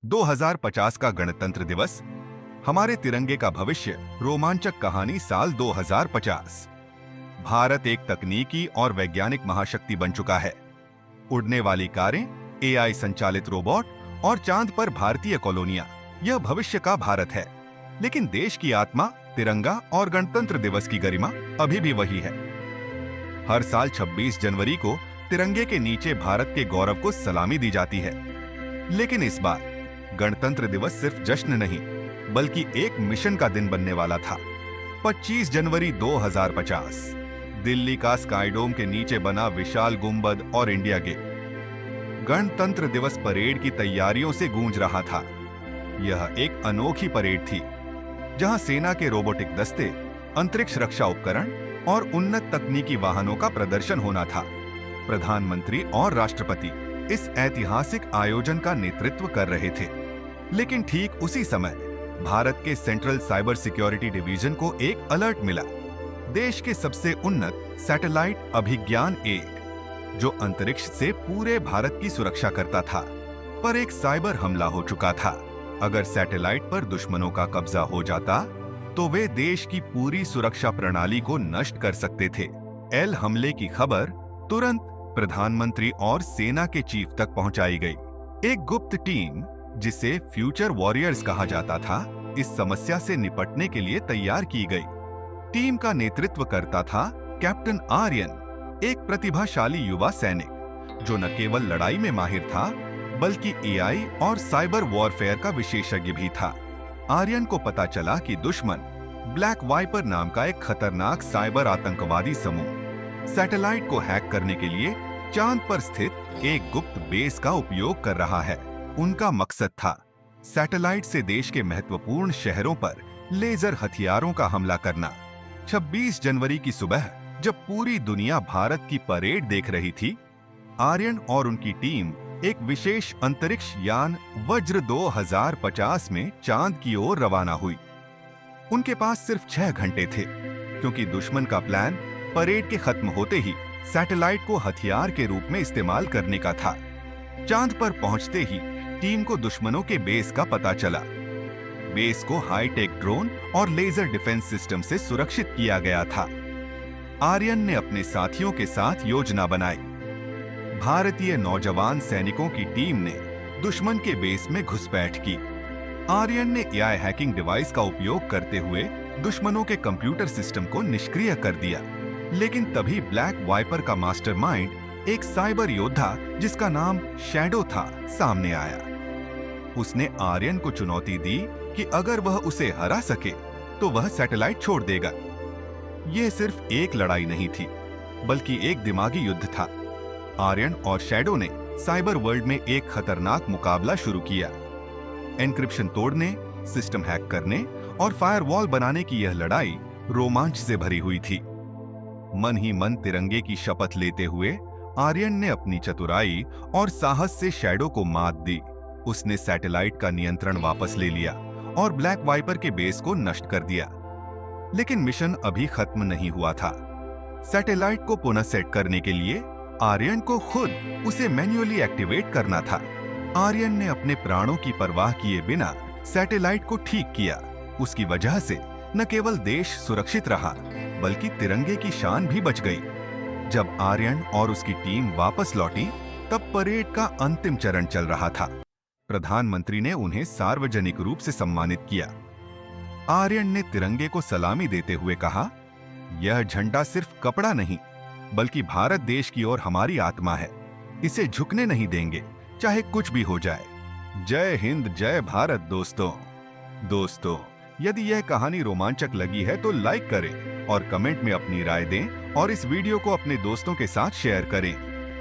2050 का गणतंत्र दिवस, हमारे तिरंगे का भविष्य, रोमांचक कहानी साल 2050। भारत एक तकनीकी और वैज्ञानिक महाशक्ति बन चुका है। उड़ने वाली कारें, एआई संचालित रोबोट और चांद पर भारतीय कॉलोनियां, यह भविष्य का भारत है। लेकिन देश की आत्मा, तिरंगा और गणतंत्र दिवस की गरिमा अभी भी वही है। हर साल 26 जनवरी को तिरंगे के नीचे भारत के गौरव को सलामी दी जाती है। लेकिन इस बार गणतंत्र दिवस सिर्फ जश्न नहीं, बल्कि एक मिशन का दिन बनने वाला था। 25 जनवरी 2050, दिल्ली का स्काईडोम के नीचे बना विशाल गुंबद और इंडिया गेट गणतंत्र दिवस परेड की तैयारियों से गूंज रहा था। यह एक अनोखी परेड थी, जहां सेना के रोबोटिक दस्ते, अंतरिक्ष रक्षा उपकरण और उन्नत तकनीकी वाहनों का प्रदर्शन होना था। प्रधानमंत्री और राष्ट्रपति इस ऐतिहासिक आयोजन का नेतृत्व कर रहे थे। लेकिन ठीक उसी समय भारत के सेंट्रल साइबर सिक्योरिटी डिवीजन को एक अलर्ट मिला। देश के सबसे उन्नत सैटेलाइट अभिज्ञान 1, जो अंतरिक्ष से पूरे भारत की सुरक्षा करता था, पर एक साइबर हमला हो चुका था। अगर सैटेलाइट पर दुश्मनों का कब्जा हो जाता, तो वे देश की पूरी सुरक्षा प्रणाली को नष्ट कर सकते थे। एल हमले की खबर तुरंत प्रधानमंत्री और सेना के चीफ तक पहुंचाई गई। एक गुप्त टीम, जिसे फ्यूचर वॉरियर्स कहा जाता था, इस समस्या से निपटने के लिए तैयार की गई। टीम का नेतृत्व करता था कैप्टन आर्यन, एक प्रतिभाशाली युवा सैनिक, जो न केवल लड़ाई में माहिर था, बल्कि एआई और साइबर वॉरफेयर का विशेषज्ञ भी था। आर्यन को पता चला कि दुश्मन ब्लैक वाइपर नाम का एक खतरनाक साइबर आतंकवादी समूह सैटेलाइट को हैक करने के लिए चांद पर स्थित एक गुप्त बेस का उपयोग कर रहा है। उनका मकसद था सैटेलाइट से देश के महत्वपूर्ण शहरों पर लेजर हथियारों का हमला करना। 26 जनवरी की सुबह, जब पूरी दुनिया भारत की परेड देख रही थी, आर्यन और उनकी टीम एक विशेष अंतरिक्ष यान वज्र 2050 में चांद की ओर रवाना हुई। उनके पास सिर्फ 6 घंटे थे, क्योंकि दुश्मन का प्लान परेड के खत्म होते ही सैटेलाइट को हथियार के रूप में इस्तेमाल करने का था। चांद पर पहुंचते ही टीम को दुश्मनों के बेस का पता चला। बेस को हाईटेक ड्रोन और लेजर डिफेंस सिस्टम से सुरक्षित किया गया था। आर्यन ने अपने साथियों के साथ योजना बनाई। भारतीय नौजवान सैनिकों की टीम ने दुश्मन के बेस में घुसपैठ की। आर्यन ने एआई हैकिंग डिवाइस का उपयोग करते हुए दुश्मनों के कंप्यूटर सिस्टम को निष्क्रिय कर दिया। लेकिन तभी ब्लैक वाइपर का मास्टरमाइंड, एक साइबर योद्धा जिसका नाम शैडो था, सामने आया। उसने आर्यन को चुनौती दी कि अगर वह उसे हरा सके तो वह सैटेलाइट छोड़ देगा। यह सिर्फ एक लड़ाई नहीं थी, बल्कि एक दिमागी युद्ध था। आर्यन और शैडो ने साइबर वर्ल्ड में एक खतरनाक मुकाबला शुरू किया। एन्क्रिप्शन तोड़ने, सिस्टम हैक करने और फायरवॉल बनाने की यह लड़ाई रोमांच से भरी हुई थी। मन ही मन तिरंगे की शपथ लेते हुए आर्यन ने अपनी चतुराई और साहस से शैडो को मात दी। उसने सैटेलाइट का नियंत्रण वापस ले लिया और ब्लैक वाइपर के बेस को नष्ट कर दिया। लेकिन मिशन अभी खत्म नहीं हुआ था। सैटेलाइट को पुनः सेट करने के लिए आर्यन को खुद उसे मैन्युअली एक्टिवेट करना था। आर्यन ने अपने प्राणों की परवाह किए बिना सैटेलाइट को ठीक किया। उसकी वजह से न केवल देश सुरक्षित रहा, बल्कि तिरंगे की शान भी बच गई। जब आर्यन और उसकी टीम वापस लौटी, तब परेड का अंतिम चरण चल रहा था। प्रधानमंत्री ने उन्हें सार्वजनिक रूप से सम्मानित किया। आर्यन ने तिरंगे को सलामी देते हुए कहा, यह झंडा सिर्फ कपड़ा नहीं, बल्कि भारत देश की और हमारी आत्मा है। इसे झुकने नहीं देंगे, चाहे कुछ भी हो जाए। जय हिंद, जय भारत। दोस्तों, यदि यह कहानी रोमांचक लगी है तो लाइक करें और कमेंट में अपनी राय दें और इस वीडियो को अपने दोस्तों के साथ शेयर करें।